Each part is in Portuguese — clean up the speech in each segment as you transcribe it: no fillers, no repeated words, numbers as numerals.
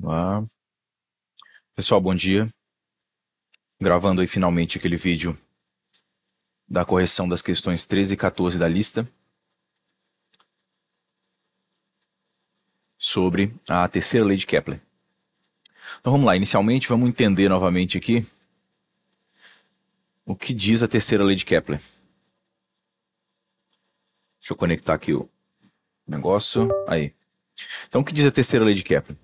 Olá. Pessoal, bom dia. Gravando aí finalmente aquele vídeo da correção das questões 13 e 14 da lista sobre a terceira lei de Kepler. Então vamos lá, inicialmente vamos entender novamente aqui o que diz a terceira lei de Kepler. Deixa eu conectar aqui o negócio. Aí. Então o que diz a terceira lei de Kepler?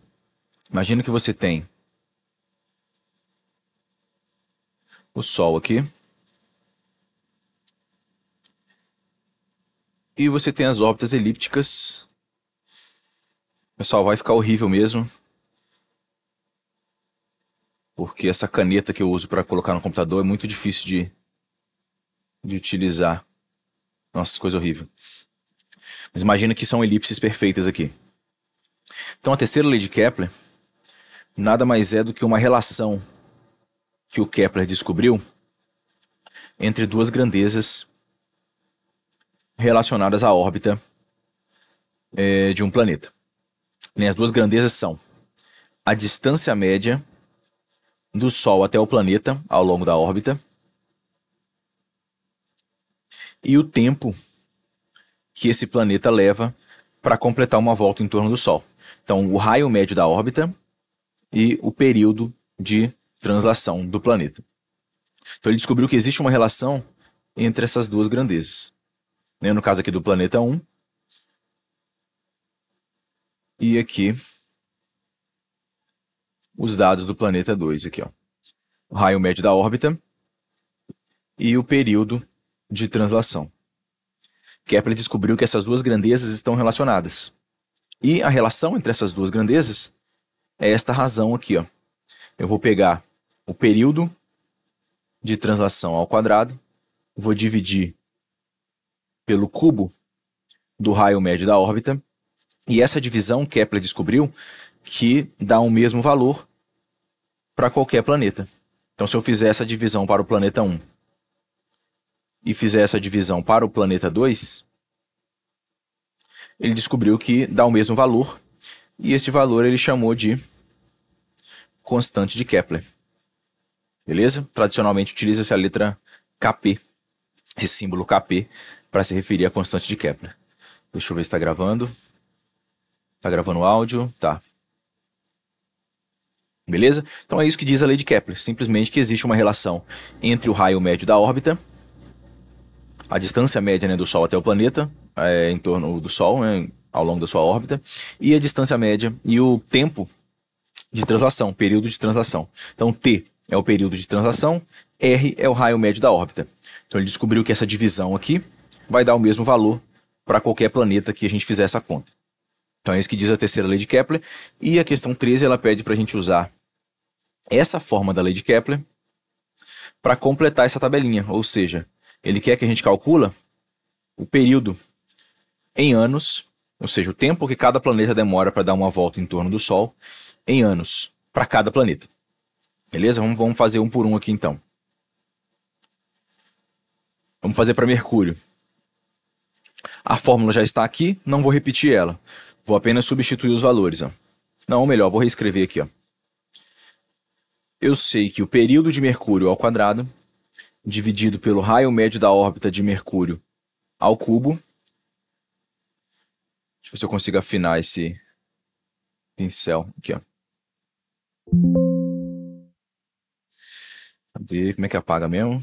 Imagina que você tem o Sol aqui e você tem as órbitas elípticas. Pessoal, vai ficar horrível mesmo, porque essa caneta que eu uso para colocar no computador é muito difícil de utilizar. Nossa, coisa horrível. Mas imagina que são elipses perfeitas aqui. Então a terceira lei de Kepler nada mais é do que uma relação que o Kepler descobriu entre duas grandezas relacionadas à órbita de um planeta. As duas grandezas são a distância média do Sol até o planeta ao longo da órbita e o tempo que esse planeta leva para completar uma volta em torno do Sol. Então, o raio médio da órbita e o período de translação do planeta. Então, ele descobriu que existe uma relação entre essas duas grandezas. No caso aqui do planeta 1 e aqui os dados do planeta 2 aqui, ó. O raio médio da órbita e o período de translação. Kepler descobriu que essas duas grandezas estão relacionadas. E a relação entre essas duas grandezas é esta razão aqui, ó. Eu vou pegar o período de translação ao quadrado, vou dividir pelo cubo do raio médio da órbita, e essa divisão Kepler descobriu que dá o mesmo valor para qualquer planeta. Então, se eu fizer essa divisão para o planeta 1 e fizer essa divisão para o planeta 2, ele descobriu que dá o mesmo valor, e este valor ele chamou de constante de Kepler. Beleza? Tradicionalmente utiliza-se a letra Kp, esse símbolo Kp, para se referir à constante de Kepler. Deixa eu ver se está gravando. Está gravando o áudio? Tá. Beleza? Então é isso que diz a lei de Kepler. Simplesmente que existe uma relação entre o raio médio da órbita, a distância média, né, do Sol até o planeta, em torno do Sol, né, ao longo da sua órbita, e a distância média e o tempo de translação, período de translação. Então T é o período de translação, R é o raio médio da órbita. Então ele descobriu que essa divisão aqui vai dar o mesmo valor para qualquer planeta que a gente fizer essa conta. Então é isso que diz a terceira lei de Kepler. E a questão 13 ela pede para a gente usar essa forma da lei de Kepler para completar essa tabelinha. Ou seja, ele quer que a gente calcule o período em anos, ou seja, o tempo que cada planeta demora para dar uma volta em torno do Sol, em anos, para cada planeta. Beleza? Vamos fazer um por um aqui então. Vamos fazer para Mercúrio. A fórmula já está aqui, não vou repetir ela. Vou apenas substituir os valores. Ó. Não, ou melhor, vou reescrever aqui. Ó. Eu sei que o período de Mercúrio ao quadrado, dividido pelo raio médio da órbita de Mercúrio ao cubo. Deixa eu ver se eu consigo afinar esse pincel aqui, ó. Cadê? Como é que apaga mesmo?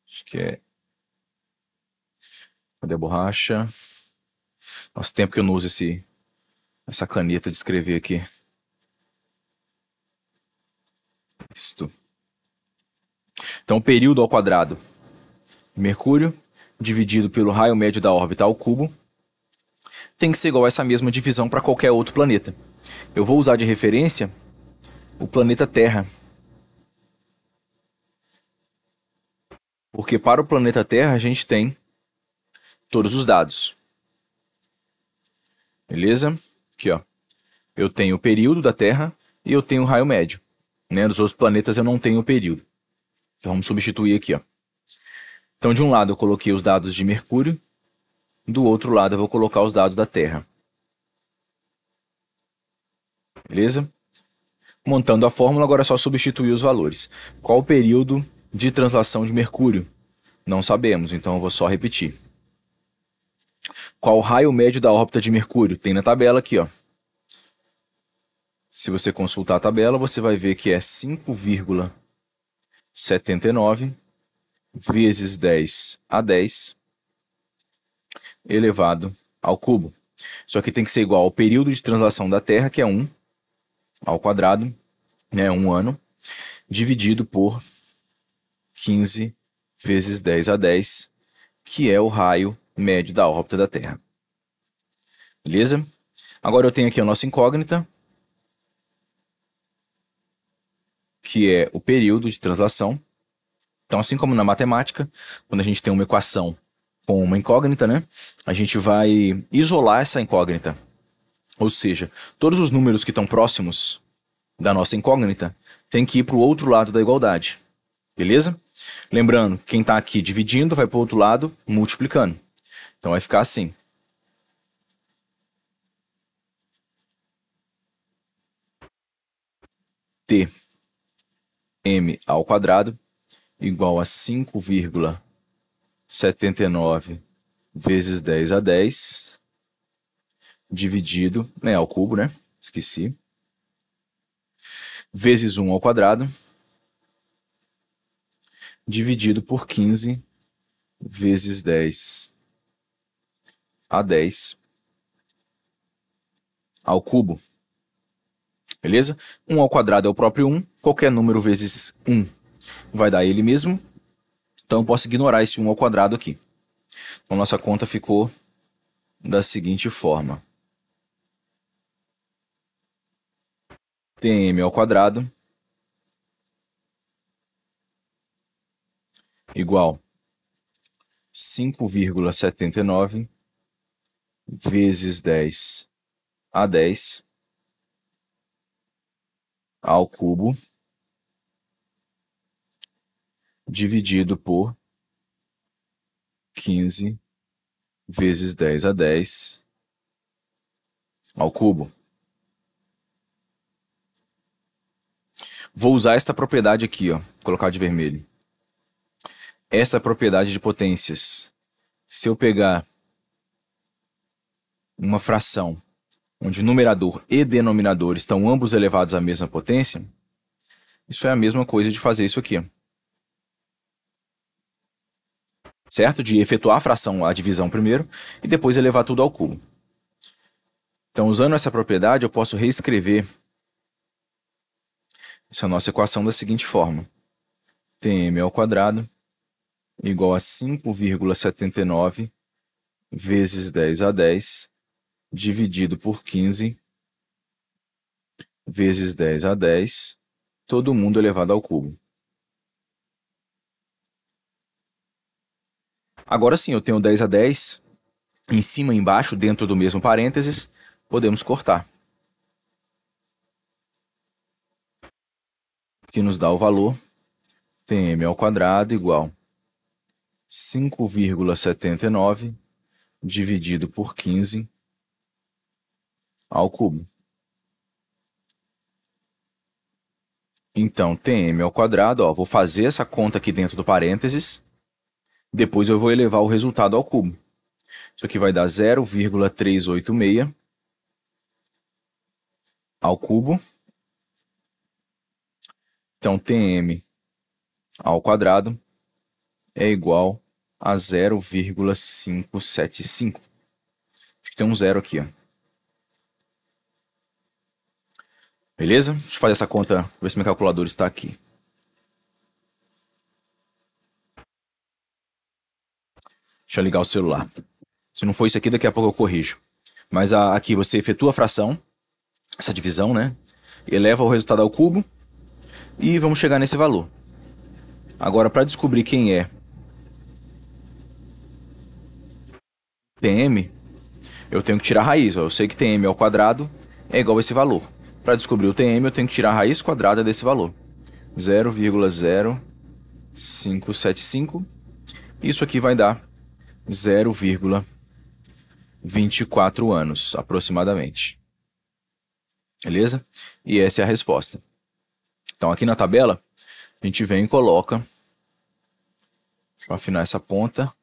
Acho que é... Cadê a borracha? Nossa, tempo que eu não uso essa caneta de escrever aqui. Isto. Então, o período ao quadrado de Mercúrio, dividido pelo raio médio da órbita ao cubo, tem que ser igual a essa mesma divisão para qualquer outro planeta. Eu vou usar de referência o planeta Terra. Porque para o planeta Terra a gente tem todos os dados. Beleza? Aqui, ó. Eu tenho o período da Terra e eu tenho o raio médio. Né? Dos outros planetas eu não tenho o período. Então vamos substituir aqui, ó. Então de um lado eu coloquei os dados de Mercúrio, do outro lado eu vou colocar os dados da Terra. beleza? Montando a fórmula, agora é só substituir os valores. Qual o período de translação de Mercúrio? Não sabemos, então eu vou só repetir. Qual o raio médio da órbita de Mercúrio? Tem na tabela aqui, ó. Se você consultar a tabela, você vai ver que é 5,79 vezes 10 a 10 elevado ao cubo. Isso aqui tem que ser igual ao período de translação da Terra, que é 1 ao quadrado, né, 1 ano, dividido por 15 vezes 10 a 10, que é o raio médio da órbita da Terra. Beleza? Agora eu tenho aqui a nossa incógnita, que é o período de translação. Então, assim como na matemática, quando a gente tem uma equação com uma incógnita, né, a gente vai isolar essa incógnita. Ou seja, todos os números que estão próximos da nossa incógnita tem que ir para o outro lado da igualdade. Beleza? Lembrando, quem está aqui dividindo vai para o outro lado multiplicando. Então vai ficar assim. Tm ao quadrado igual a 5,79 vezes 10 a 10 dividido, né, ao cubo, né? Esqueci. Vezes 1 ao quadrado dividido por 15 vezes 10 a 10 ao cubo. Beleza? 1 ao quadrado é o próprio 1. Qualquer número vezes 1 vai dar ele mesmo. Então eu posso ignorar esse 1 ao quadrado aqui. Então nossa conta ficou da seguinte forma. Tm ao quadrado igual 5,79 vezes 10 a 10 ao cubo dividido por 15 vezes 10 a 10 ao cubo. Vou usar esta propriedade aqui, ó, vou colocar de vermelho. Esta propriedade de potências. Se eu pegar uma fração onde numerador e denominador estão ambos elevados à mesma potência, isso é a mesma coisa de fazer isso aqui, ó. Certo? De efetuar a fração, a divisão primeiro, e depois elevar tudo ao cubo. Então, usando essa propriedade, eu posso reescrever essa nossa equação da seguinte forma. Tm ao quadrado igual a 5,79 vezes 10 a 10 dividido por 15 vezes 10 a 10, todo mundo elevado ao cubo. Agora sim, eu tenho 10 a 10 em cima e embaixo, dentro do mesmo parênteses, podemos cortar. Que nos dá o valor Tm ao quadrado igual 5,79 dividido por 15 ao cubo. Então, Tm ao quadrado, ó, vou fazer essa conta aqui dentro do parênteses, depois eu vou elevar o resultado ao cubo. Isso aqui vai dar 0,386 ao cubo. Então, Tm ao quadrado é igual a 0,575. Acho que tem um zero aqui, ó. Beleza? Deixa eu fazer essa conta, ver se meu calculador está aqui. Deixa eu ligar o celular. Se não for isso aqui, daqui a pouco eu corrijo. Mas aqui você efetua a fração, essa divisão, né? Eleva o resultado ao cubo e vamos chegar nesse valor. Agora, para descobrir quem é Tm, eu tenho que tirar a raiz. Ó. Eu sei que Tm ao quadrado é igual a esse valor. Para descobrir o Tm, eu tenho que tirar a raiz quadrada desse valor. 0,0575. Isso aqui vai dar 0,24 anos, aproximadamente. Beleza? E essa é a resposta. Então aqui na tabela, a gente vem e coloca, deixa eu afinar essa ponta,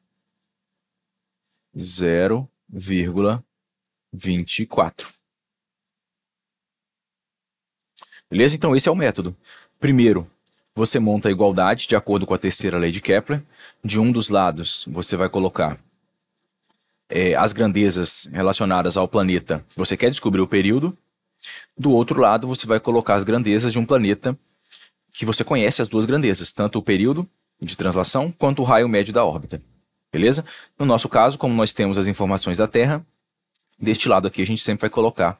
0,24. Beleza? Então esse é o método. Primeiro, você monta a igualdade de acordo com a terceira lei de Kepler. De um dos lados, você vai colocar as grandezas relacionadas ao planeta. Você quer descobrir o período. Do outro lado, você vai colocar as grandezas de um planeta que você conhece as duas grandezas, tanto o período de translação quanto o raio médio da órbita. Beleza? No nosso caso, como nós temos as informações da Terra, deste lado aqui a gente sempre vai colocar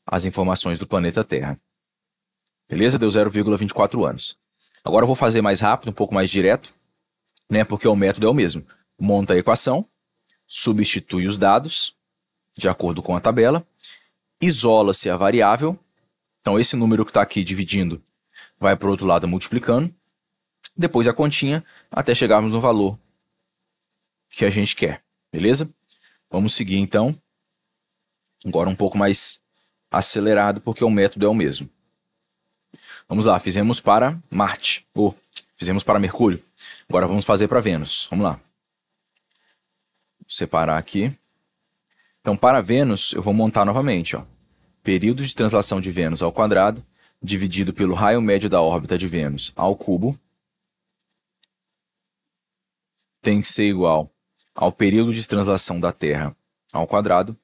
as informações do planeta Terra. Beleza? Deu 0,24 anos. Agora eu vou fazer mais rápido, um pouco mais direto, né? Porque o método é o mesmo. Monta a equação, substitui os dados de acordo com a tabela, isola-se a variável. Então esse número que está aqui dividindo vai para o outro lado multiplicando. Depois a continha até chegarmos no valor que a gente quer. Beleza? Vamos seguir então. Agora um pouco mais acelerado, porque o método é o mesmo. Vamos lá, fizemos para Marte, ou fizemos para Mercúrio. Agora vamos fazer para Vênus. Vamos lá. Vou separar aqui. Então, para Vênus, eu vou montar novamente. Ó. Período de translação de Vênus ao quadrado, dividido pelo raio médio da órbita de Vênus ao cubo, tem que ser igual ao período de translação da Terra ao quadrado,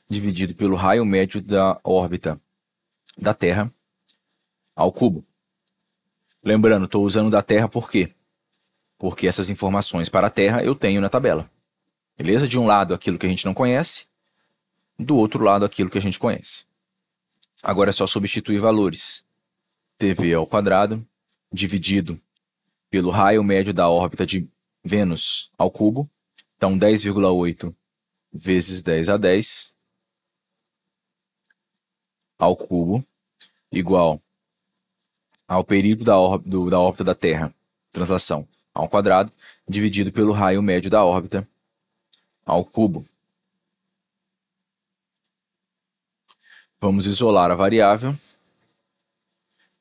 dividido pelo raio médio da órbita da Terra ao cubo. Lembrando, estou usando da Terra por quê? Porque essas informações para a Terra eu tenho na tabela. Beleza? De um lado aquilo que a gente não conhece, do outro lado aquilo que a gente conhece. Agora é só substituir valores. TV ao quadrado, dividido pelo raio médio da órbita de Vênus ao cubo. Então, 10,8 vezes 10 a 10 ao cubo, igual ao período da órbita da Terra, translação ao quadrado, dividido pelo raio médio da órbita ao cubo. Vamos isolar a variável,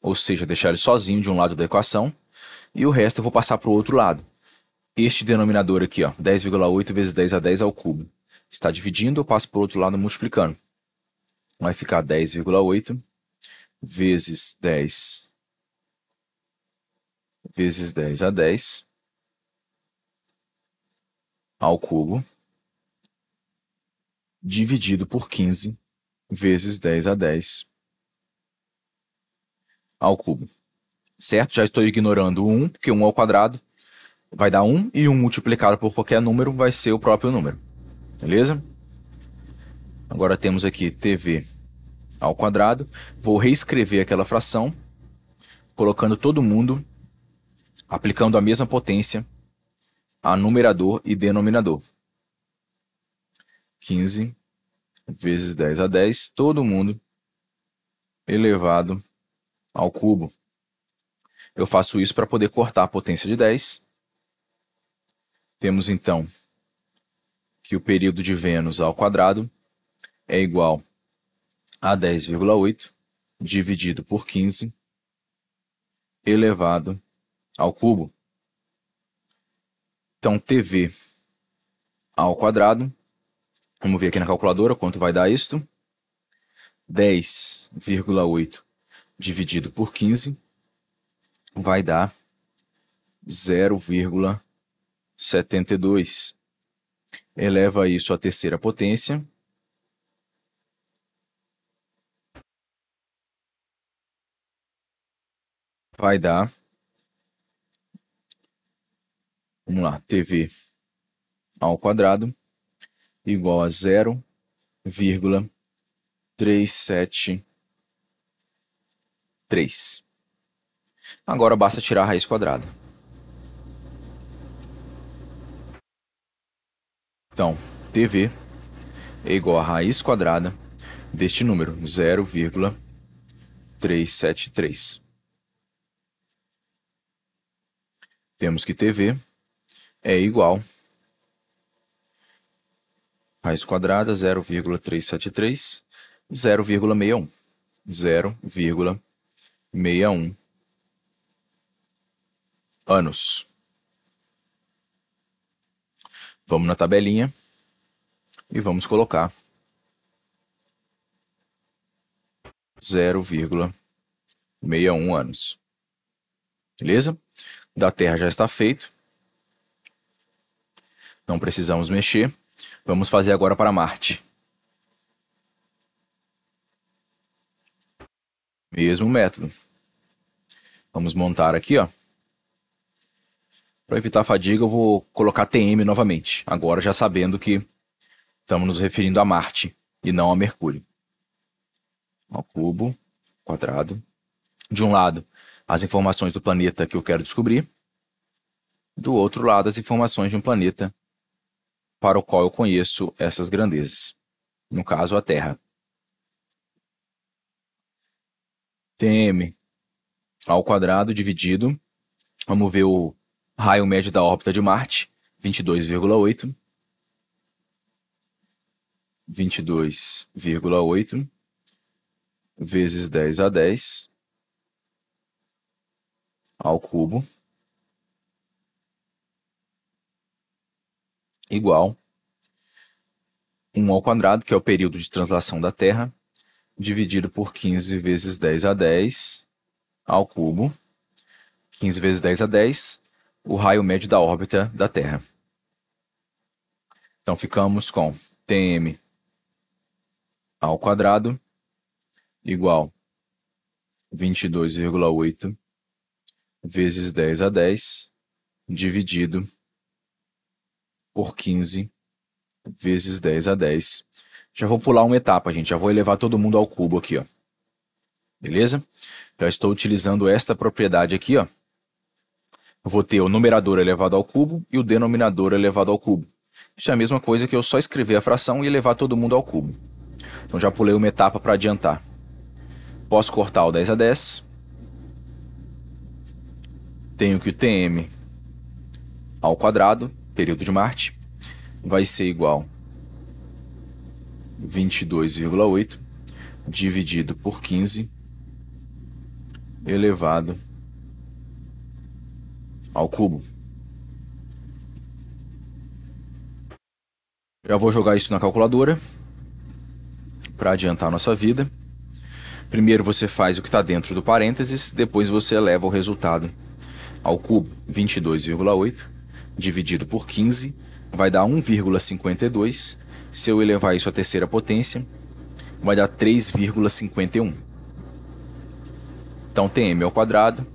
ou seja, deixar ele sozinho de um lado da equação, e o resto eu vou passar para o outro lado. Este denominador aqui, 10,8 vezes 10 a 10 ao cubo, está dividindo, eu passo para o outro lado multiplicando. Vai ficar 10,8 vezes 10 vezes 10 a 10 ao cubo, dividido por 15 vezes 10 a 10 ao cubo. Certo? Já estou ignorando o 1, porque 1 ao quadrado vai dar 1, e 1 multiplicado por qualquer número vai ser o próprio número. Beleza? Agora temos aqui TV ao quadrado. Vou reescrever aquela fração, colocando todo mundo, aplicando a mesma potência a numerador e denominador. 15 vezes 10 a 10, todo mundo elevado ao cubo. Eu faço isso para poder cortar a potência de 10. Temos então que o período de Vênus ao quadrado é igual a 10,8 dividido por 15 elevado ao cubo. Então, TV ao quadrado, vamos ver aqui na calculadora quanto vai dar isto. 10,8 dividido por 15 vai dar 0,72. Eleva isso à terceira potência. Vai dar, vamos lá, TV ao quadrado igual a 0,373. Agora basta tirar a raiz quadrada. Então, TV é igual a raiz quadrada deste número, 0,373. Temos que TV é igual a raiz quadrada, 0,373, 0,61. 0,61 anos. Vamos na tabelinha e vamos colocar 0,61 anos. Beleza? Da Terra já está feito. Não precisamos mexer. Vamos fazer agora para Marte. Mesmo método. Vamos montar aqui, ó. Para evitar a fadiga, eu vou colocar TM novamente. Agora já sabendo que estamos nos referindo a Marte e não a Mercúrio. Ao cubo, quadrado. De um lado, as informações do planeta que eu quero descobrir. Do outro lado, as informações de um planeta para o qual eu conheço essas grandezas. No caso, a Terra. TM ao quadrado dividido. Vamos ver o raio médio da órbita de Marte. 22,8. 22,8 vezes 10 a 10 ao cubo igual 1 ao quadrado, que é o período de translação da Terra, dividido por 15 vezes 10 a 10 ao cubo. 15 vezes 10 a 10, o raio médio da órbita da Terra. Então ficamos com Tm ao quadrado igual 22,8 vezes 10 a 10 dividido por 15 vezes 10 a 10. Já vou pular uma etapa, gente. Já vou elevar todo mundo ao cubo aqui, ó. Beleza? Já estou utilizando esta propriedade aqui, ó. Eu vou ter o numerador elevado ao cubo e o denominador elevado ao cubo. Isso é a mesma coisa que eu só escrever a fração e elevar todo mundo ao cubo. Então já pulei uma etapa para adiantar. Posso cortar o 10 a 10. Tenho que o Tm ao quadrado, período de Marte, vai ser igual a 22,8 dividido por 15 elevado ao cubo. Já vou jogar isso na calculadora para adiantar a nossa vida. Primeiro você faz o que está dentro do parênteses, depois você eleva o resultado ao cubo. 22,8 dividido por 15 vai dar 1,52. Se eu elevar isso à terceira potência, vai dar 3,51. Então, Tm ao quadrado,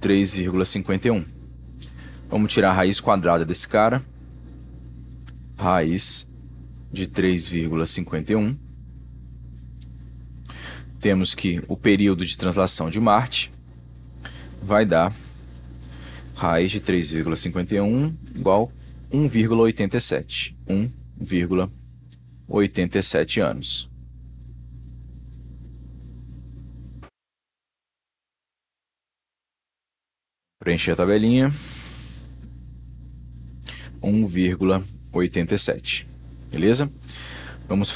3,51. Vamos tirar a raiz quadrada desse cara. Raiz de 3,51. Temos que o período de translação de Marte vai dar raiz de 3,51 igual 1,87. 1,87 anos. Preencher a tabelinha. 1,87. Beleza? Vamos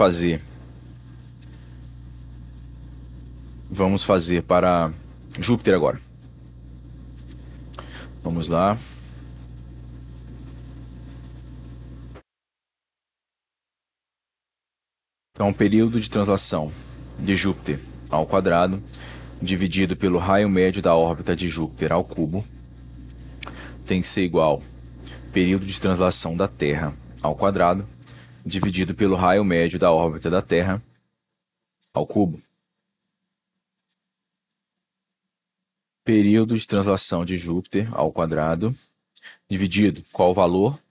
fazer para Júpiter agora. Vamos lá. Então, o período de translação de Júpiter ao quadrado, dividido pelo raio médio da órbita de Júpiter ao cubo, tem que ser igual ao período de translação da Terra ao quadrado, dividido pelo raio médio da órbita da Terra ao cubo. Período de translação de Júpiter ao quadrado, dividido, qual o valor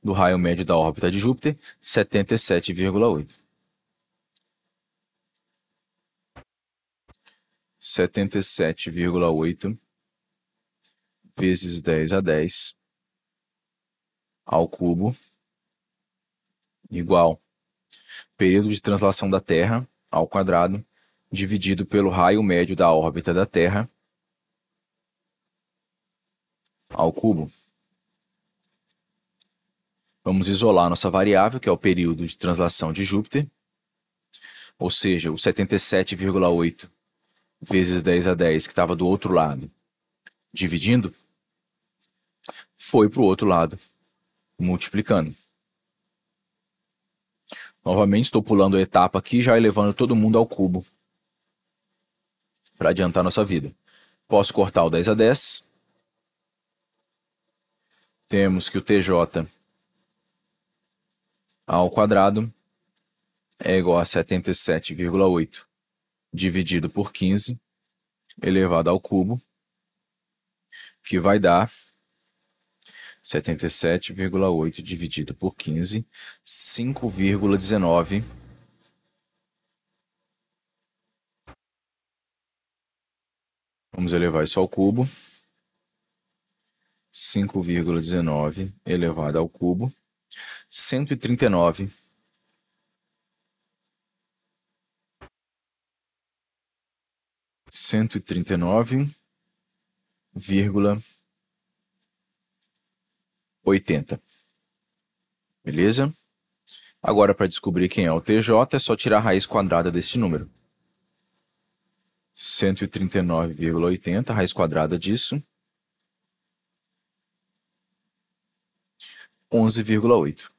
do raio médio da órbita de Júpiter? 77,8. 77,8 vezes 10 a 10 ao cubo igual período de translação da Terra ao quadrado dividido pelo raio médio da órbita da Terra ao cubo. Vamos isolar nossa variável, que é o período de translação de Júpiter. ou seja, o 77,8 vezes 10 a 10 que estava do outro lado, dividindo, foi para o outro lado, multiplicando. Novamente estou pulando a etapa aqui, já elevando todo mundo ao cubo, para adiantar nossa vida. Posso cortar o 10 a 10. Temos que o TJ ao quadrado é igual a 77,8 dividido por 15 elevado ao cubo, que vai dar 77,8 dividido por 15, 5,19. Vamos elevar isso ao cubo. 5,19 elevado ao cubo. 139. 139,80. Beleza? Agora, para descobrir quem é o TJ, é só tirar a raiz quadrada deste número. 139,80, raiz quadrada disso, 11,8.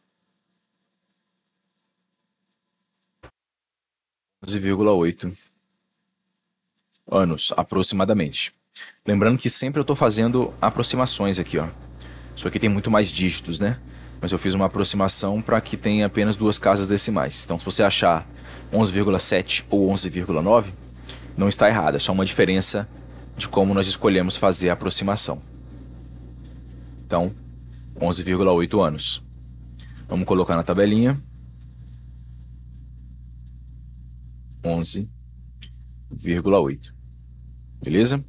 11,8 anos, aproximadamente. Lembrando que sempre eu estou fazendo aproximações aqui, ó. Isso aqui tem muito mais dígitos, né? Mas eu fiz uma aproximação para que tenha apenas duas casas decimais. Então, se você achar 11,7 ou 11,9, não está errado, é só uma diferença de como nós escolhemos fazer a aproximação. Então, 11,8 anos. Vamos colocar na tabelinha. 11,8. Beleza?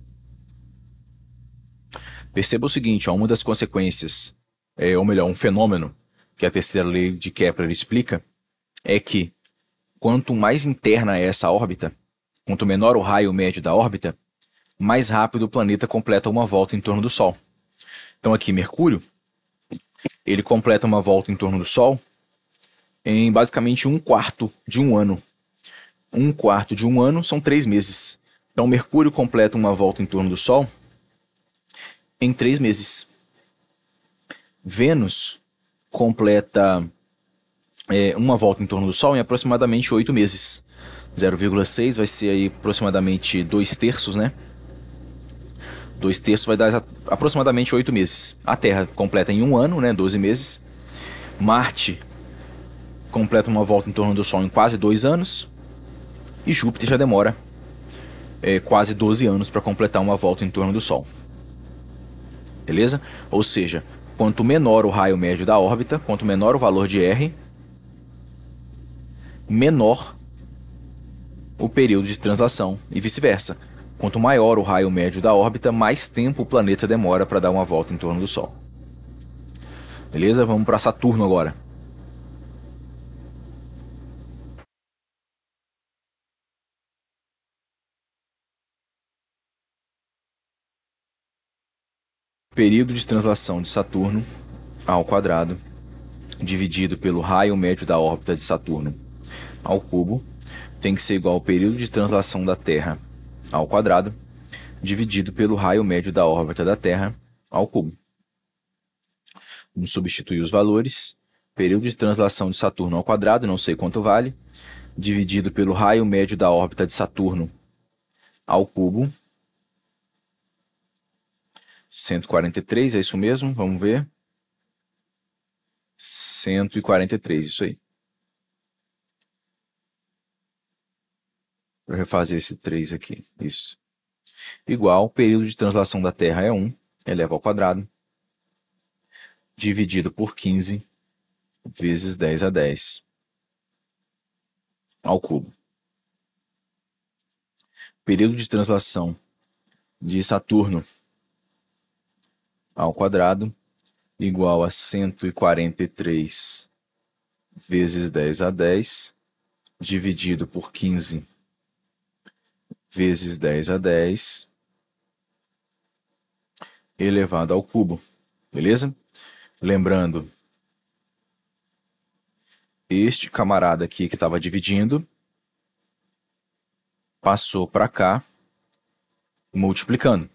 Perceba o seguinte, ó, uma das consequências, ou melhor, um fenômeno que a terceira lei de Kepler explica, é que quanto mais interna é essa órbita, quanto menor o raio médio da órbita, mais rápido o planeta completa uma volta em torno do Sol. Então aqui, Mercúrio, ele completa uma volta em torno do Sol em basicamente 1/4 de um ano. 1/4 de um ano são 3 meses. Então Mercúrio completa uma volta em torno do Sol em 3 meses. Vênus completa uma volta em torno do Sol em aproximadamente 8 meses. 0,6 vai ser aí aproximadamente 2/3, né? 2/3 vai dar aproximadamente 8 meses. A Terra completa em um ano, né? 12 meses. Marte completa uma volta em torno do Sol em quase 2 anos. E Júpiter já demora quase 12 anos para completar uma volta em torno do Sol. Beleza? Ou seja, quanto menor o raio médio da órbita, quanto menor o valor de R, menor o período de translação e vice-versa. Quanto maior o raio médio da órbita, mais tempo o planeta demora para dar uma volta em torno do Sol. Beleza? Vamos para Saturno agora. Período de translação de Saturno ao quadrado, dividido pelo raio médio da órbita de Saturno ao cubo, tem que ser igual ao período de translação da Terra ao quadrado, dividido pelo raio médio da órbita da Terra ao cubo. Vamos substituir os valores. Período de translação de Saturno ao quadrado, não sei quanto vale, dividido pelo raio médio da órbita de Saturno ao cubo. 143, é isso mesmo? Vamos ver. 143, isso aí. Vou refazer esse 3 aqui, isso. Igual, período de translação da Terra é 1, eleva ao quadrado, dividido por 15, vezes 10 a 10, ao cubo. Período de translação de Saturno ao quadrado, igual a 143 vezes 10 a 10, dividido por 15 vezes 10 a 10, elevado ao cubo. Beleza? Lembrando, este camarada aqui que estava dividindo passou para cá, multiplicando.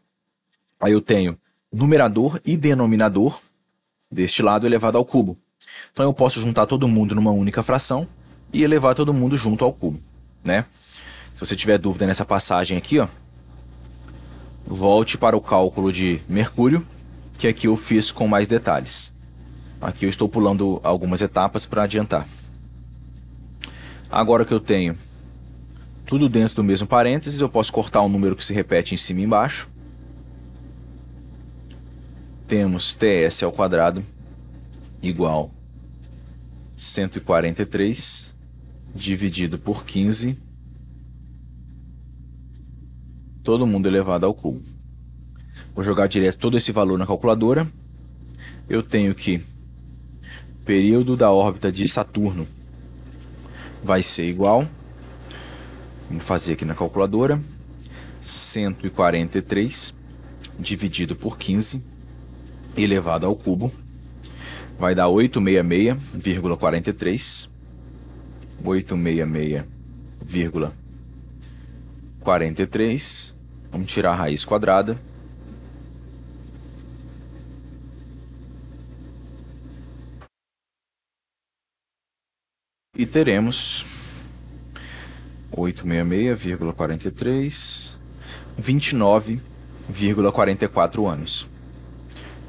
Aí eu tenho numerador e denominador deste lado elevado ao cubo. Então eu posso juntar todo mundo numa única fração e elevar todo mundo junto ao cubo, né? Se você tiver dúvida nessa passagem aqui, ó, volte para o cálculo de Mercúrio, que aqui eu fiz com mais detalhes. Aqui eu estou pulando algumas etapas para adiantar. Agora que eu tenho tudo dentro do mesmo parênteses, eu posso cortar um número que se repete em cima e embaixo. Temos TS ao quadrado igual 143 dividido por 15, todo mundo elevado ao cubo. Vou jogar direto todo esse valor na calculadora. Eu tenho que período da órbita de Saturno vai ser igual, vamos fazer aqui na calculadora, 143 dividido por 15 elevado ao cubo, vai dar 866,43, 866,43, vamos tirar a raiz quadrada, e teremos 866,43, 29,44 anos.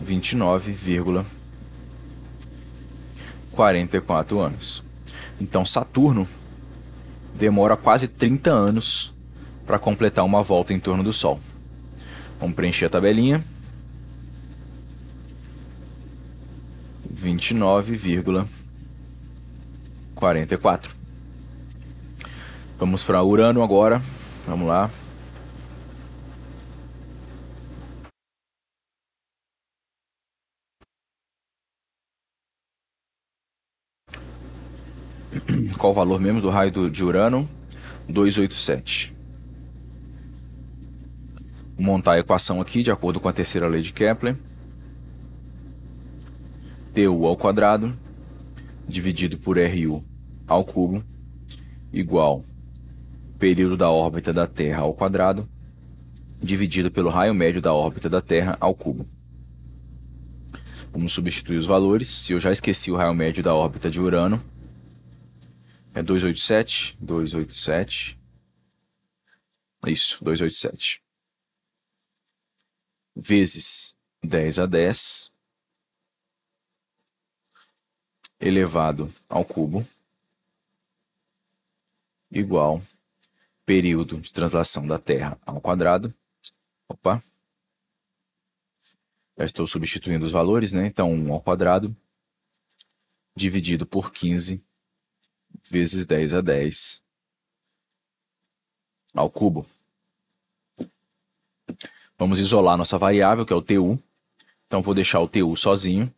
29,44 anos. Então Saturno demora quase 30 anos para completar uma volta em torno do Sol. Vamos preencher a tabelinha. 29,44. Vamos para Urano agora. Vamos lá. Qual o valor mesmo do raio de Urano? 287. Vou montar a equação aqui de acordo com a terceira lei de Kepler. TU ao quadrado dividido por RU ao cubo igual período da órbita da Terra ao quadrado dividido pelo raio médio da órbita da Terra ao cubo. Vamos substituir os valores. Se eu já esqueci o raio médio da órbita de Urano, é 287. Isso, 287. Vezes 10 a 10 elevado ao cubo igual período de translação da Terra ao quadrado. Opa! Já estou substituindo os valores, né? Então, 1 ao quadrado dividido por 15 vezes 10 a 10 ao cubo. Vamos isolar nossa variável, que é o TU. Então, vou deixar o TU sozinho.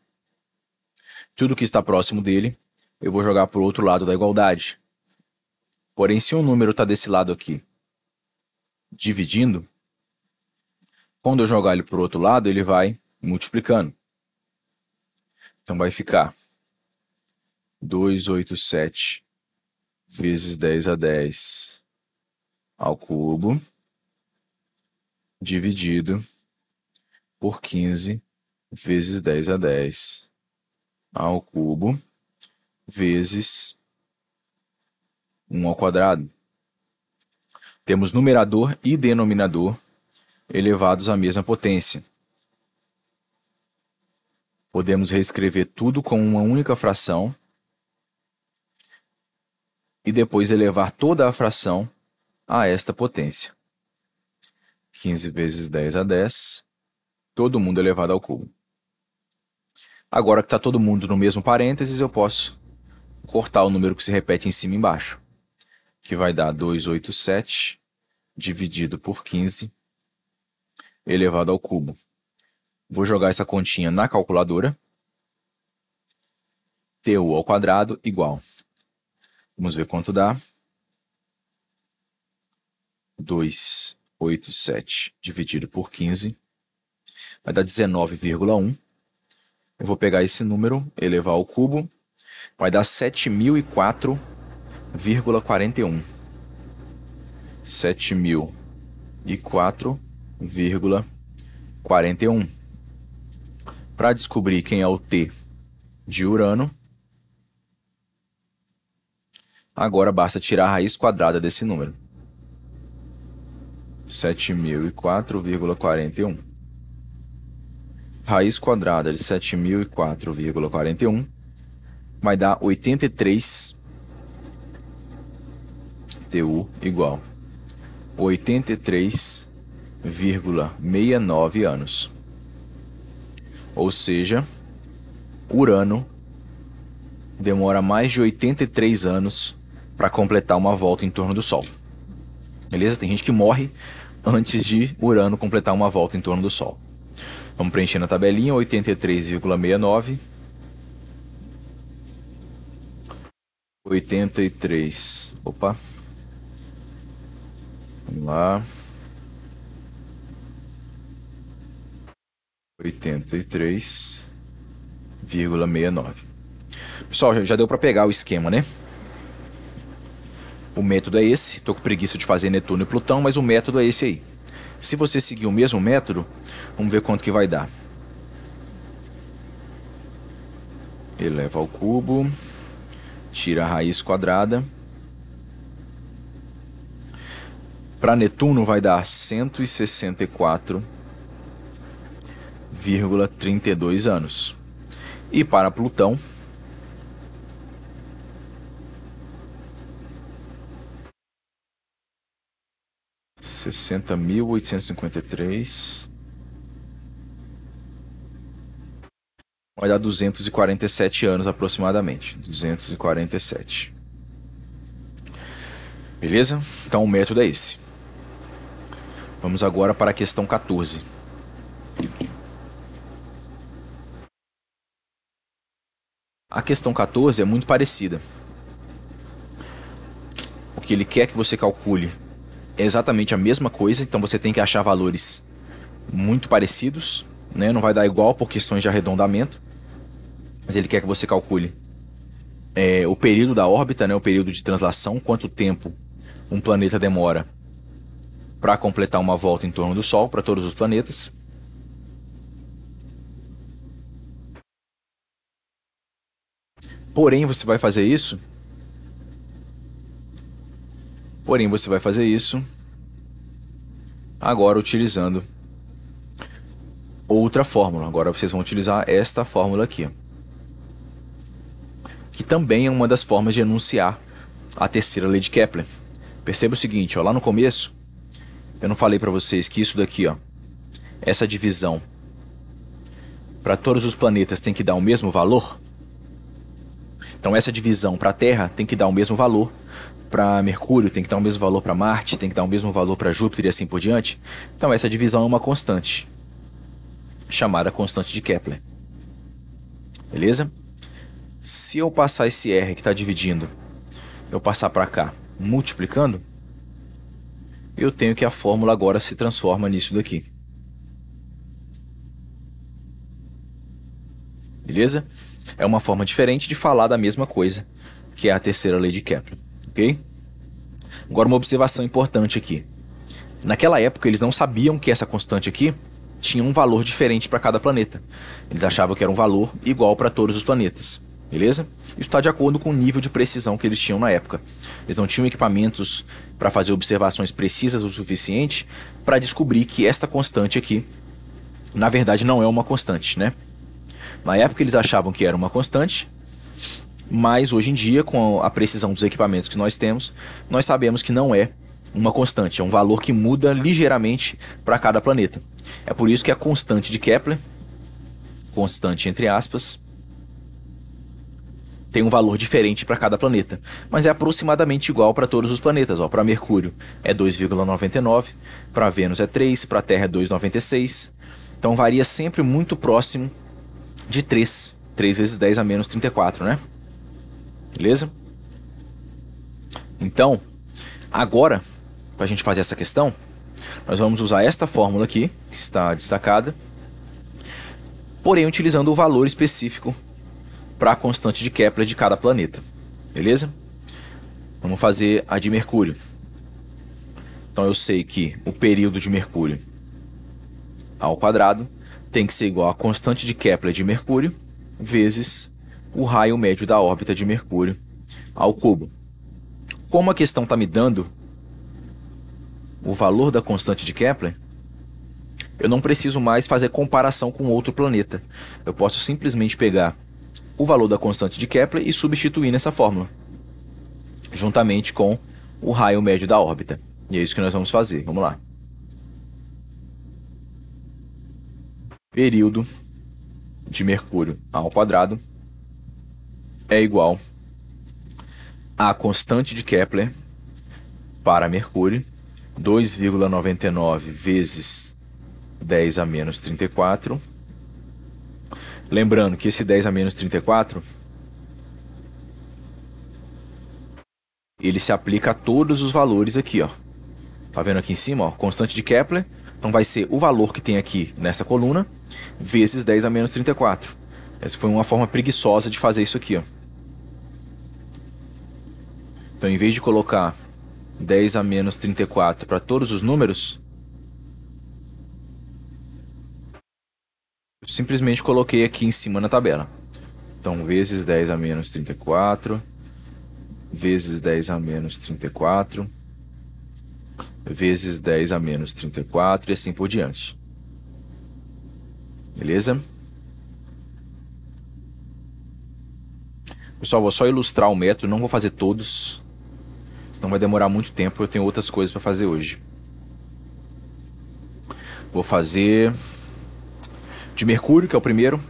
Tudo que está próximo dele, eu vou jogar para o outro lado da igualdade. Porém, se um número está desse lado aqui, dividindo, quando eu jogar ele para o outro lado, ele vai multiplicando. Então, vai ficar 287 vezes 10 a 10 ao cubo, dividido por 15 vezes 10 a 10 ao cubo, vezes 1 ao quadrado. Temos numerador e denominador elevados à mesma potência. Podemos reescrever tudo com uma única fração e depois elevar toda a fração a esta potência. 15 vezes 10 a 10, todo mundo elevado ao cubo. Agora que está todo mundo no mesmo parênteses, eu posso cortar o número que se repete em cima e embaixo, que vai dar 287 dividido por 15 elevado ao cubo. Vou jogar essa continha na calculadora. TU ao quadrado igual. Vamos ver quanto dá. 287 dividido por 15 vai dar 19,1. Eu vou pegar esse número, elevar ao cubo, vai dar 7004,41. 7004,41. Para descobrir quem é o T de Urano, agora basta tirar a raiz quadrada desse número. 7004,41. Raiz quadrada de 7004,41 vai dar 83. TU igual 83,69 anos. Ou seja, Urano demora mais de 83 anos para completar uma volta em torno do Sol. Beleza? Tem gente que morre antes de Urano completar uma volta em torno do Sol. Vamos preencher na tabelinha 83,69. 83. Opa. Vamos lá. 83,69. Pessoal, já deu para pegar o esquema, né? O método é esse. Tô com preguiça de fazer Netuno e Plutão, mas o método é esse aí. Se você seguir o mesmo método, vamos ver quanto que vai dar. Eleva ao cubo, tira a raiz quadrada. Para Netuno vai dar 164,32 anos. E para Plutão, (60.853) vai dar 247 anos aproximadamente. 247. Beleza? Então o método é esse. Vamos agora para a questão 14. A questão 14 é muito parecida. O que ele quer que você calcule é exatamente a mesma coisa, então você tem que achar valores muito parecidos, né? Não vai dar igual por questões de arredondamento, mas ele quer que você calcule o período da órbita, né? O período de translação, quanto tempo um planeta demora para completar uma volta em torno do Sol, para todos os planetas. Porém, você vai fazer isso agora utilizando outra fórmula. Agora vocês vão utilizar esta fórmula aqui, que também é uma das formas de enunciar a terceira lei de Kepler. Perceba o seguinte, ó, lá no começo eu não falei para vocês que isso daqui, ó, essa divisão para todos os planetas tem que dar o mesmo valor? Então essa divisão para a Terra tem que dar o mesmo valor para Mercúrio, tem que dar o mesmo valor para Marte, tem que dar o mesmo valor para Júpiter e assim por diante. Então essa divisão é uma constante, chamada constante de Kepler. Beleza? Se eu passar esse R que está dividindo, eu passar para cá, multiplicando, eu tenho que a fórmula agora se transforma nisso daqui. Beleza? É uma forma diferente de falar da mesma coisa, que é a terceira lei de Kepler. Ok? Agora uma observação importante aqui. Naquela época eles não sabiam que essa constante aqui tinha um valor diferente para cada planeta. Eles achavam que era um valor igual para todos os planetas. Beleza? Isso está de acordo com o nível de precisão que eles tinham na época. Eles não tinham equipamentos para fazer observações precisas o suficiente para descobrir que esta constante aqui, na verdade, não é uma constante, né? Na época eles achavam que era uma constante, mas hoje em dia, com a precisão dos equipamentos que nós temos, nós sabemos que não é uma constante, é um valor que muda ligeiramente para cada planeta. É por isso que a constante de Kepler, constante entre aspas, tem um valor diferente para cada planeta, mas é aproximadamente igual para todos os planetas. Para Mercúrio é 2,99, para Vênus é 3, para a Terra é 2,96. Então varia sempre muito próximo de 3. 3 vezes 10 a menos 34, né? Beleza? Então, agora, para a gente fazer essa questão, nós vamos usar esta fórmula aqui, que está destacada, porém utilizando o valor específico para a constante de Kepler de cada planeta. Beleza? Vamos fazer a de Mercúrio. Então eu sei que o período de Mercúrio ao quadrado tem que ser igual à constante de Kepler de Mercúrio vezes o raio médio da órbita de Mercúrio ao cubo. Como a questão está me dando o valor da constante de Kepler, eu não preciso mais fazer comparação com outro planeta. Eu posso simplesmente pegar o valor da constante de Kepler e substituir nessa fórmula, juntamente com o raio médio da órbita. E é isso que nós vamos fazer. Vamos lá. Período de Mercúrio ao quadrado é igual à constante de Kepler para Mercúrio, 2,99 vezes 10 a menos 34. Lembrando que esse 10 a menos 34, ele se aplica a todos os valores aqui, ó. Tá vendo aqui em cima, ó, constante de Kepler. Então vai ser o valor que tem aqui nessa coluna, vezes 10 a menos 34. Essa foi uma forma preguiçosa de fazer isso aqui, ó. Então, em vez de colocar 10 a menos 34 para todos os números, eu simplesmente coloquei aqui em cima na tabela. Então, vezes 10 a menos 34, vezes 10 a menos 34, vezes 10 a menos 34 e assim por diante. Beleza? Pessoal, vou só ilustrar o método, não vou fazer todos. Não vai demorar muito tempo, eu tenho outras coisas para fazer hoje. Vou fazer de Mercúrio, que é o primeiro.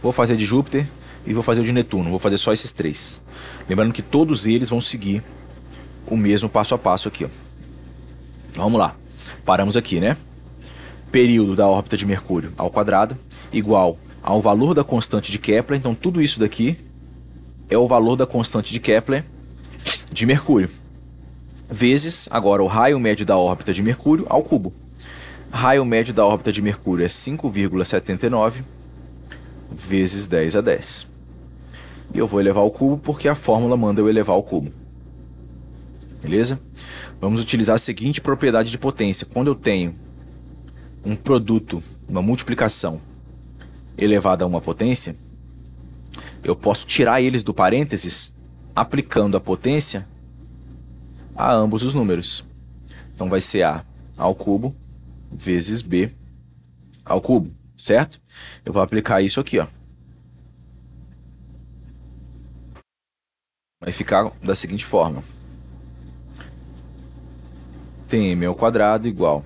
Vou fazer de Júpiter e vou fazer o de Netuno. Vou fazer só esses três. Lembrando que todos eles vão seguir o mesmo passo a passo aqui, ó. Vamos lá. Paramos aqui, né? Período da órbita de Mercúrio ao quadrado igual ao valor da constante de Kepler. Então tudo isso daqui é o valor da constante de Kepler de Mercúrio, vezes agora o raio médio da órbita de Mercúrio ao cubo. Raio médio da órbita de Mercúrio é 5,79 vezes 10 a 10. E eu vou elevar ao cubo porque a fórmula manda eu elevar ao cubo. Beleza? Vamos utilizar a seguinte propriedade de potência. Quando eu tenho um produto, uma multiplicação elevada a uma potência, eu posso tirar eles do parênteses aplicando a potência a ambos os números. Então vai ser A ao cubo vezes B ao cubo, certo? Eu vou aplicar isso aqui, ó. Vai ficar da seguinte forma. Tm ao quadrado igual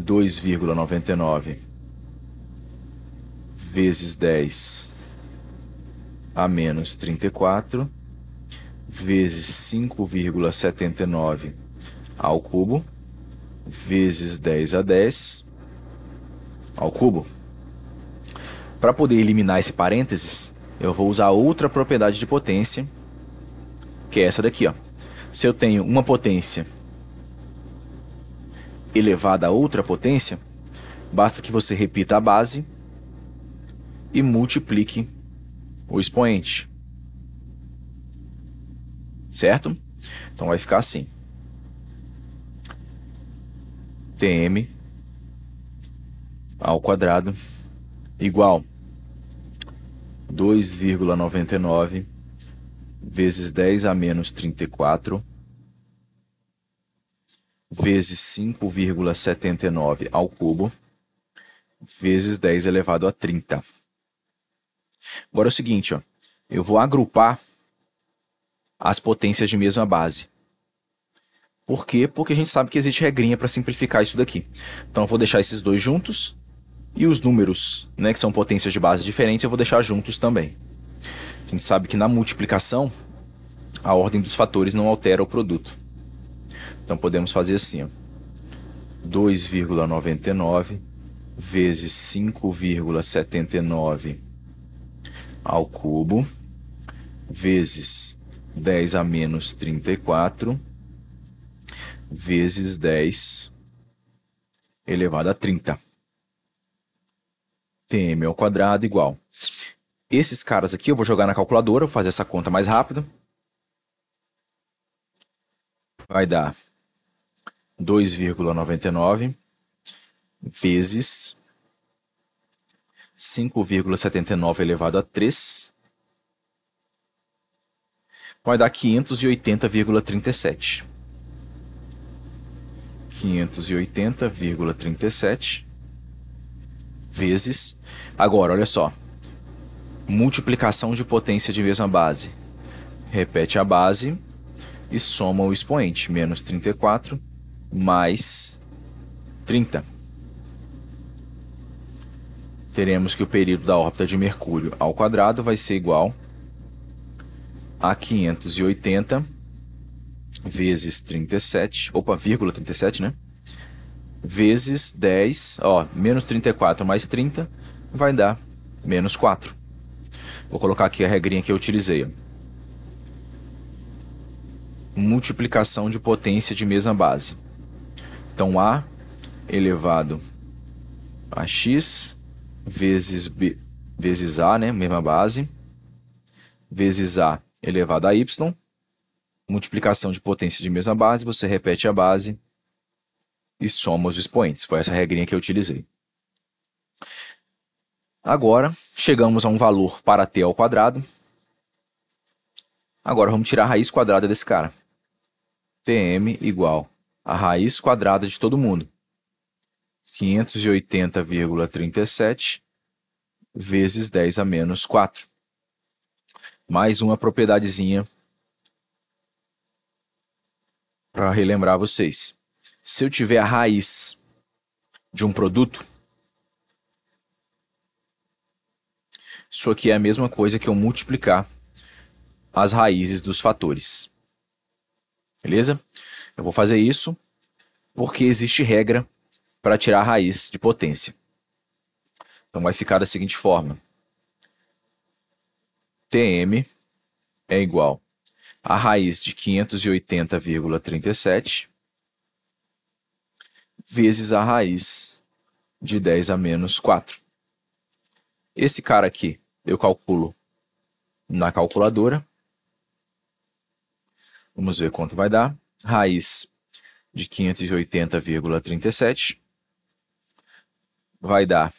2,99 vezes 10 a menos 34 vezes 5,79 ao cubo vezes 10 a 10 ao cubo. Para poder eliminar esse parênteses, eu vou usar outra propriedade de potência, que é essa daqui, ó. Se eu tenho uma potência elevada a outra potência, basta que você repita a base e multiplique o expoente. Certo? Então vai ficar assim. Tm ao quadrado igual 2,99 vezes 10 a menos 34 vezes 5,79 ao cubo vezes 10 elevado a 30. Agora é o seguinte, ó, eu vou agrupar as potências de mesma base. Por quê? Porque a gente sabe que existe regrinha para simplificar isso daqui. Então eu vou deixar esses dois juntos e os números, né, que são potências de base diferentes, eu vou deixar juntos também. A gente sabe que na multiplicação a ordem dos fatores não altera o produto. Então podemos fazer assim, ó, 2,99 vezes 5,79 ao cubo vezes 10 a menos 34 vezes 10 elevado a 30. Tm ao quadrado igual. Esses caras aqui eu vou jogar na calculadora, vou fazer essa conta mais rápido. Vai dar 2,99 vezes 5,79 elevado a 3 vai dar 580,37. 580,37 vezes... Agora, olha só. Multiplicação de potência de mesma base. Repete a base e soma o expoente. Menos 34 mais 30. Teremos que o período da órbita de Mercúrio ao quadrado vai ser igual a 580 vezes 37, vírgula 37, né? Vezes 10, menos 34 mais 30 vai dar menos 4. Vou colocar aqui a regrinha que eu utilizei. Multiplicação de potência de mesma base. Então, A elevado a x vezes B vezes A, né? Mesma base, vezes A elevado a y. Multiplicação de potência de mesma base, você repete a base e soma os expoentes. Foi essa regrinha que eu utilizei. Agora, chegamos a um valor para t ao quadrado. Agora, vamos tirar a raiz quadrada desse cara. Tm igual a raiz quadrada de todo mundo. 580,37 vezes 10 a menos 4. Mais uma propriedadezinha para relembrar vocês. Se eu tiver a raiz de um produto, isso aqui é a mesma coisa que eu multiplicar as raízes dos fatores. Beleza? Eu vou fazer isso porque existe regra para tirar a raiz de potência. Então vai ficar da seguinte forma. Tm é igual a raiz de 580,37 vezes a raiz de 10 a menos 4. Esse cara aqui eu calculo na calculadora. Vamos ver quanto vai dar. Raiz de 580,37 vai dar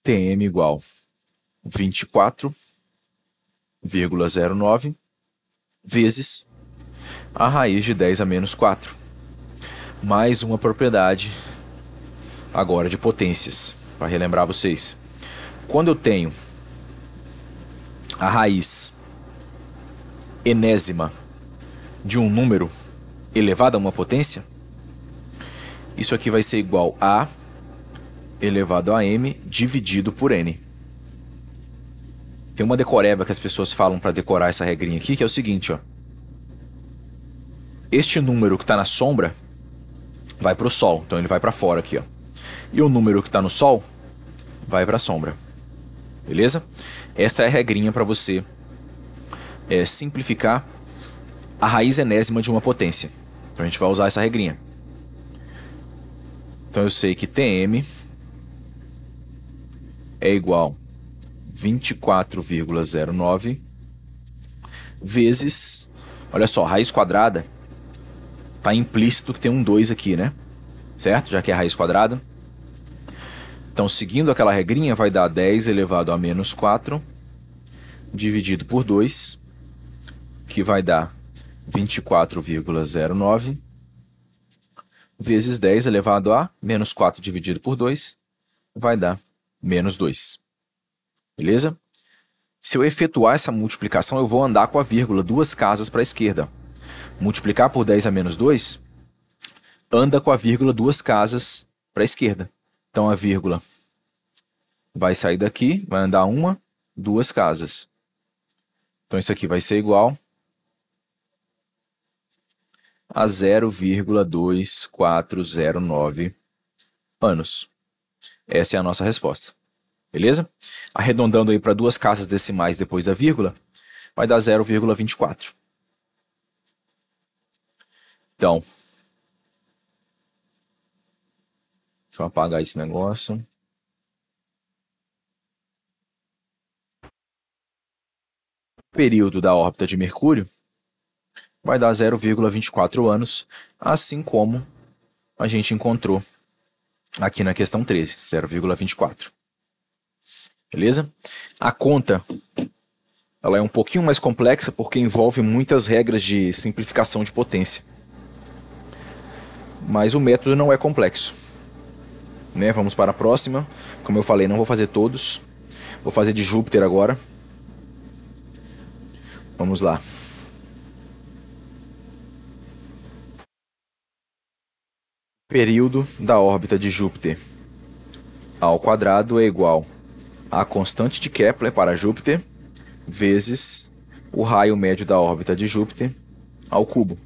Tm igual 24,09 vezes a raiz de 10 a menos 4. Mais uma propriedade agora de potências, para relembrar vocês. Quando eu tenho a raiz enésima de um número elevado a uma potência, isso aqui vai ser igual a elevado a m dividido por n. Tem uma decoreba que as pessoas falam para decorar essa regrinha aqui, que é o seguinte, ó. Este número que está na sombra vai para o Sol, então ele vai para fora aqui, ó. E o número que está no Sol vai para a sombra. Beleza? Essa é a regrinha para você simplificar a raiz enésima de uma potência. Então a gente vai usar essa regrinha. Então eu sei que Tm é igual a 24,09 vezes... Olha só, raiz quadrada está implícito que tem um 2 aqui, né? Certo? Já que é raiz quadrada. Então, seguindo aquela regrinha, vai dar 10 elevado a menos 4 dividido por 2, que vai dar 24,09 vezes 10 elevado a menos 4 dividido por 2, vai dar menos 2. Beleza? Se eu efetuar essa multiplicação, eu vou andar com a vírgula 2 casas para a esquerda. Multiplicar por 10 a menos 2, anda com a vírgula 2 casas para a esquerda. Então a vírgula vai sair daqui, vai andar 1, 2 casas. Então isso aqui vai ser igual a 0,2409 anos. Essa é a nossa resposta. Beleza? Arredondando aí para 2 casas decimais depois da vírgula, vai dar 0,24. Então, deixa eu apagar esse negócio. O período da órbita de Mercúrio vai dar 0,24 anos, assim como a gente encontrou aqui na questão 13, 0,24. Beleza? A conta ela é um pouquinho mais complexa porque envolve muitas regras de simplificação de potência. Mas o método não é complexo. Né? Vamos para a próxima. Como eu falei, não vou fazer todos. Vou fazer de Júpiter agora. Vamos lá. Período da órbita de Júpiter ao quadrado é igual a constante de Kepler para Júpiter vezes o raio médio da órbita de Júpiter ao cubo.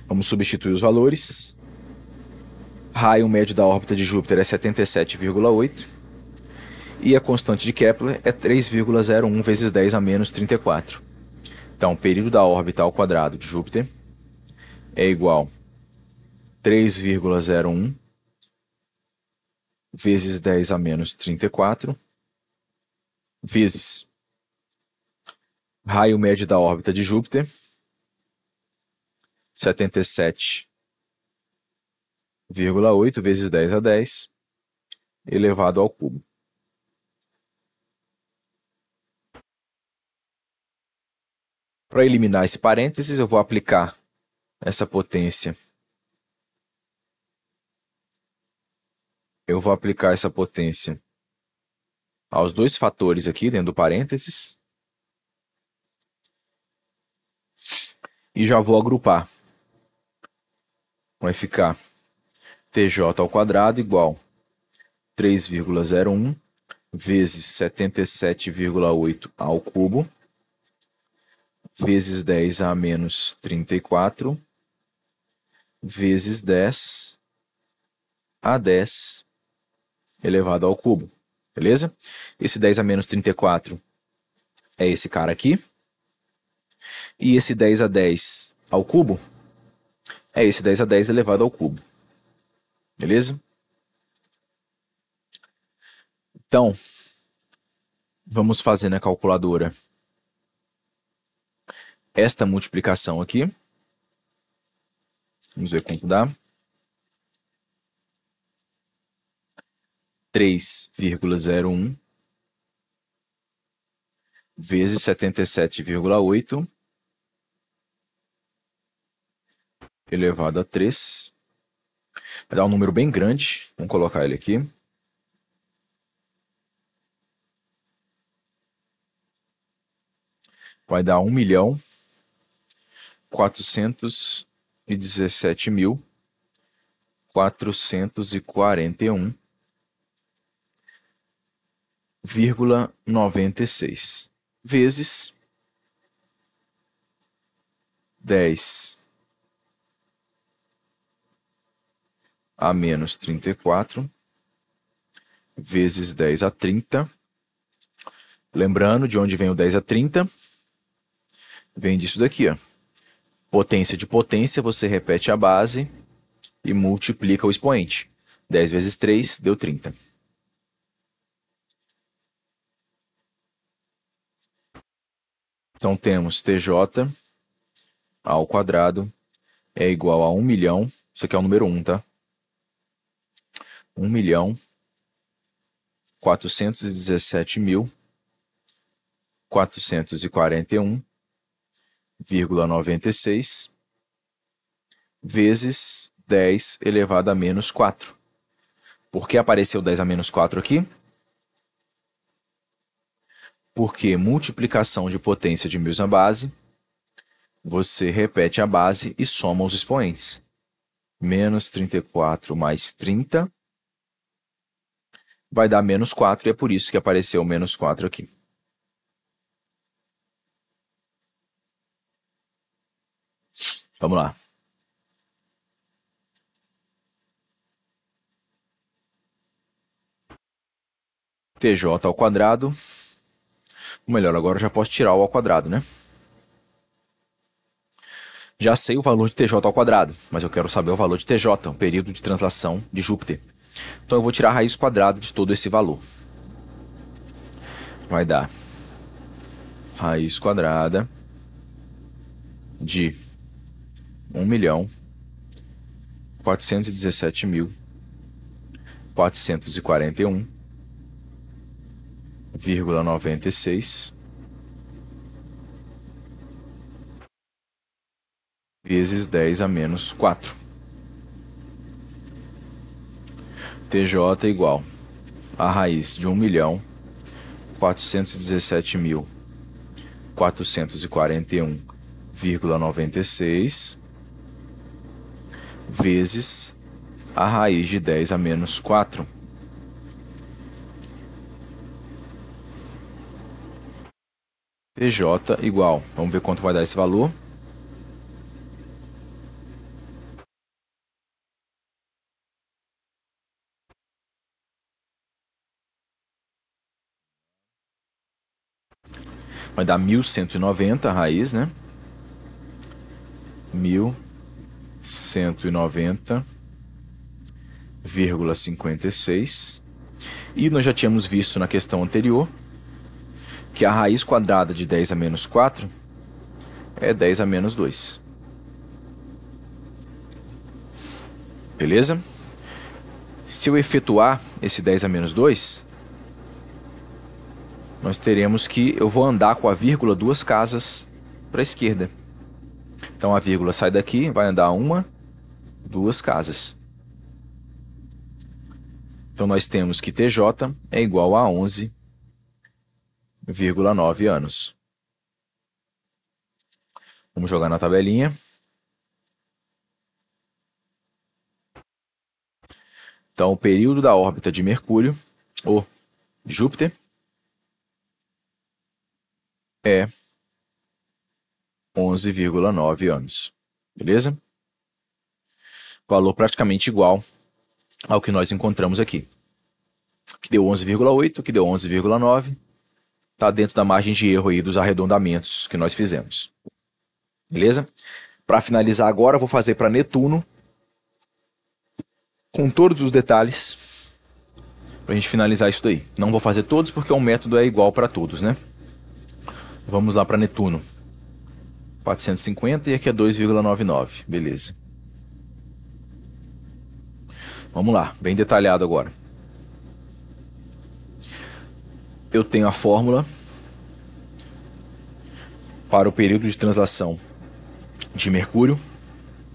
Vamos substituir os valores. Raio médio da órbita de Júpiter é 77,8 e a constante de Kepler é 3,01 vezes 10 a menos 34. Então, o período da órbita ao quadrado de Júpiter é igual a 3,01 vezes 10 a menos 34 vezes raio médio da órbita de Júpiter, 77,8 vezes 10 a 10 elevado ao cubo. Para eliminar esse parênteses, eu vou aplicar essa potência. Eu vou aplicar essa potência aos dois fatores aqui dentro do parênteses. E já vou agrupar. Vai ficar TJ ao quadrado igual 3,01 vezes 77,8 ao cubo vezes 10 a menos 34 vezes 10 a 10 elevado ao cubo. Beleza? Esse 10 a menos 34 é esse cara aqui. E esse 10 a 10 ao cubo é esse 10 a 10 elevado ao cubo. Beleza? Então, vamos fazer na calculadora esta multiplicação aqui. Vamos ver quanto dá. 3,01 vezes 77,8 elevado a 3. Vai dar um número bem grande. Vamos colocar ele aqui. Vai dar 1.417.441,96 vezes 10 a menos 34 vezes 10 a 30. Lembrando de onde vem o 10 a 30? Vem disso daqui, ó. Potência de potência, você repete a base e multiplica o expoente. 10 vezes 3 deu 30. Então temos TJ ao quadrado é igual a 1 milhão, isso aqui é o número 1, tá? 1.417.441,96 vezes 10 elevado a menos 4. Por que apareceu 10 a menos 4 aqui? Porque multiplicação de potência de mesma base, você repete a base e soma os expoentes. Menos 34 mais 30 vai dar menos 4 e é por isso que apareceu menos 4 aqui. Vamos lá. TJ ao quadrado. Ou melhor, agora eu já posso tirar o ao quadrado, né? Já sei o valor de TJ ao quadrado, mas eu quero saber o valor de TJ, o período de translação de Júpiter. Então eu vou tirar a raiz quadrada de todo esse valor. Vai dar raiz quadrada de 1.417.441,96 vezes 10 a menos 4. TJ igual a raiz de 1.417.441,96 vezes a raiz de 10 a menos 4. TJ igual, vamos ver quanto vai dar esse valor. Vai dar 1.190 a raiz, né? 1.190,56. E nós já tínhamos visto na questão anterior que a raiz quadrada de 10 a menos 4 é 10 a menos 2. Beleza? Se eu efetuar esse 10 a menos 2, nós teremos que eu vou andar com a vírgula 2 casas para a esquerda. Então a vírgula sai daqui, vai andar 1, 2 casas. Então nós temos que TJ é igual a 11,9 anos. Vamos jogar na tabelinha. Então o período da órbita de Mercúrio, ou Júpiter, é 11,9 anos. Beleza? Valor praticamente igual ao que nós encontramos aqui. Que deu 11,8, que deu 11,9. Está dentro da margem de erro aí dos arredondamentos que nós fizemos. Beleza? Para finalizar agora, eu vou fazer para Netuno, com todos os detalhes, para a gente finalizar isso daí. Não vou fazer todos porque o método é igual para todos, né? Vamos lá para Netuno. 450 e aqui é 2,99. Beleza. Vamos lá, bem detalhado agora. Eu tenho a fórmula para o período de translação de Mercúrio.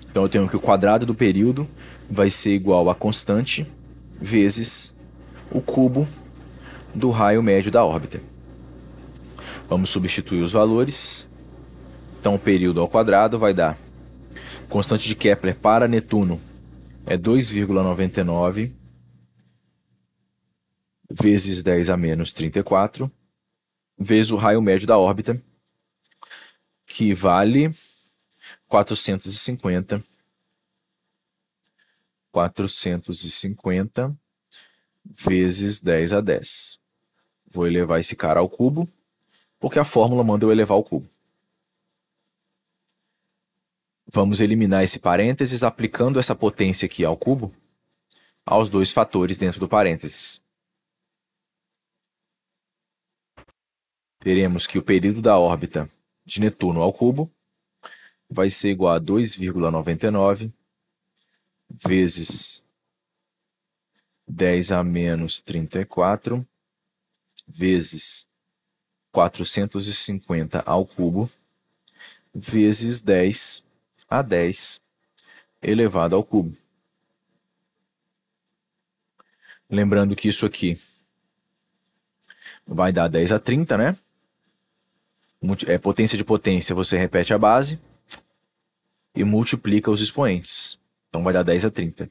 Então eu tenho que o quadrado do período vai ser igual a constante vezes o cubo do raio médio da órbita. Vamos substituir os valores. Então o período ao quadrado vai dar constante de Kepler para Netuno é 2,99 vezes 10 a menos 34 vezes o raio médio da órbita, que vale 450 vezes 10 a 10. Vou elevar esse cara ao cubo, porque a fórmula manda eu elevar ao cubo. Vamos eliminar esse parênteses aplicando essa potência aqui ao cubo aos dois fatores dentro do parênteses. Teremos que o período da órbita de Netuno ao cubo vai ser igual a 2,99 vezes 10 a menos 34 vezes 450 ao cubo vezes 10 a 10 elevado ao cubo. Lembrando que isso aqui vai dar 10 a 30, né? Potência de potência, você repete a base e multiplica os expoentes. Então vai dar 10 a 30.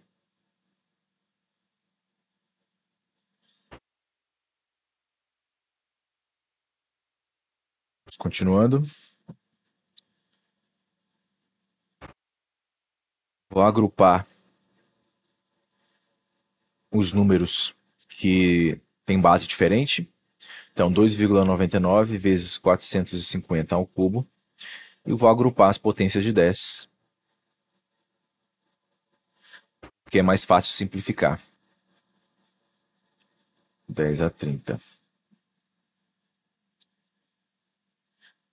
Continuando. Vou agrupar os números que têm base diferente. Então 2,99 vezes 450 ao cubo. E vou agrupar as potências de 10, porque é mais fácil simplificar. 10 a 30.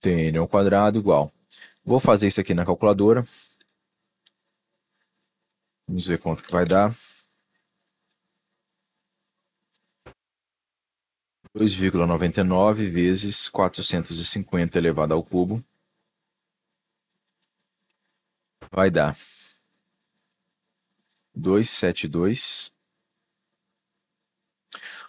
Tn ao quadrado igual Vou fazer isso aqui na calculadora. Vamos ver quanto que vai dar. 2,99 vezes 450 elevado ao cubo vai dar 272,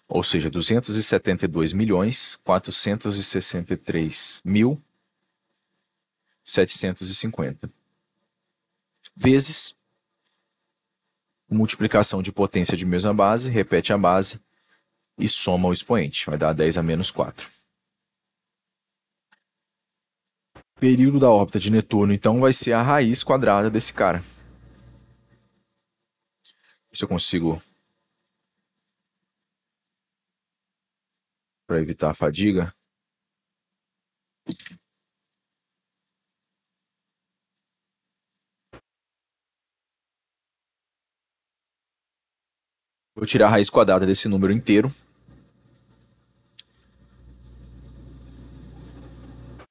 ou seja, 272.463.750 vezes multiplicação de potência de mesma base, repete a base e soma o expoente, vai dar 10 a menos 4. Período da órbita de Netuno, então, vai ser a raiz quadrada desse cara. Se eu consigo, para evitar a fadiga, vou tirar a raiz quadrada desse número inteiro,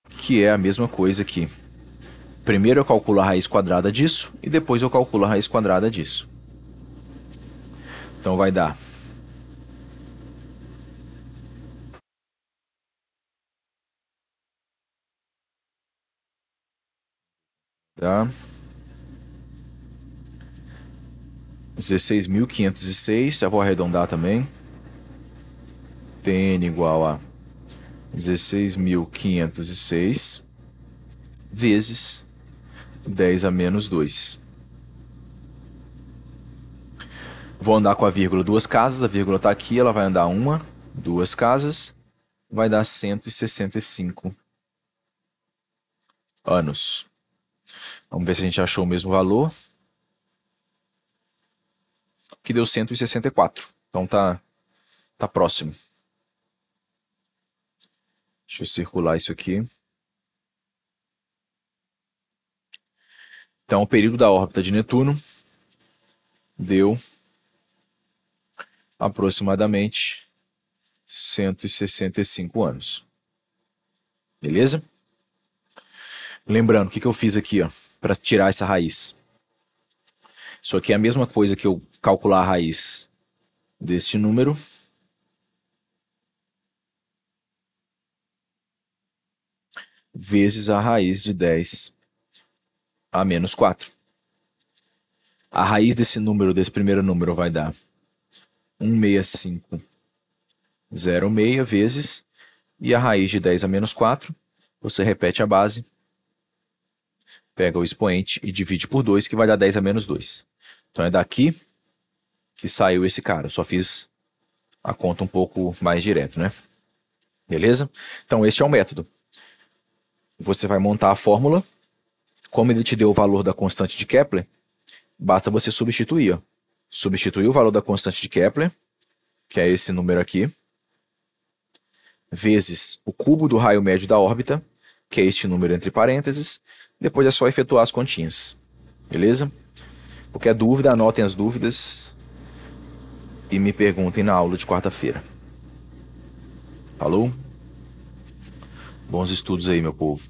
que é a mesma coisa que primeiro eu calculo a raiz quadrada disso e depois eu calculo a raiz quadrada disso. Então vai dar 16.506, já vou arredondar também. Tn igual a 16.506 vezes 10 a menos 2. Vou andar com a vírgula duas casas, a vírgula está aqui, ela vai andar uma, duas casas, vai dar 165 anos. Vamos ver se a gente achou o mesmo valor. Que deu 164. Então tá próximo. Deixa eu circular isso aqui. Então o período da órbita de Netuno deu aproximadamente 165 anos. Beleza? Lembrando, o que eu fiz aqui, para tirar essa raiz? Isso aqui é a mesma coisa que eu calcular a raiz deste número vezes a raiz de 10 a menos 4. A raiz desse número, desse primeiro número, vai dar 16506 vezes, e a raiz de 10 a menos 4, você repete a base, pega o expoente e divide por 2, que vai dar 10 a menos 2. Então é daqui que saiu esse cara. Eu só fiz a conta um pouco mais direto, né? Beleza? Então este é o método. Você vai montar a fórmula. Como ele te deu o valor da constante de Kepler, basta você substituir. Substituir o valor da constante de Kepler, que é esse número aqui, vezes o cubo do raio médio da órbita, que é este número entre parênteses. Depois é só efetuar as continhas. Beleza? Qualquer dúvida, anotem as dúvidas e me perguntem na aula de quarta-feira. Falou? Bons estudos aí, meu povo.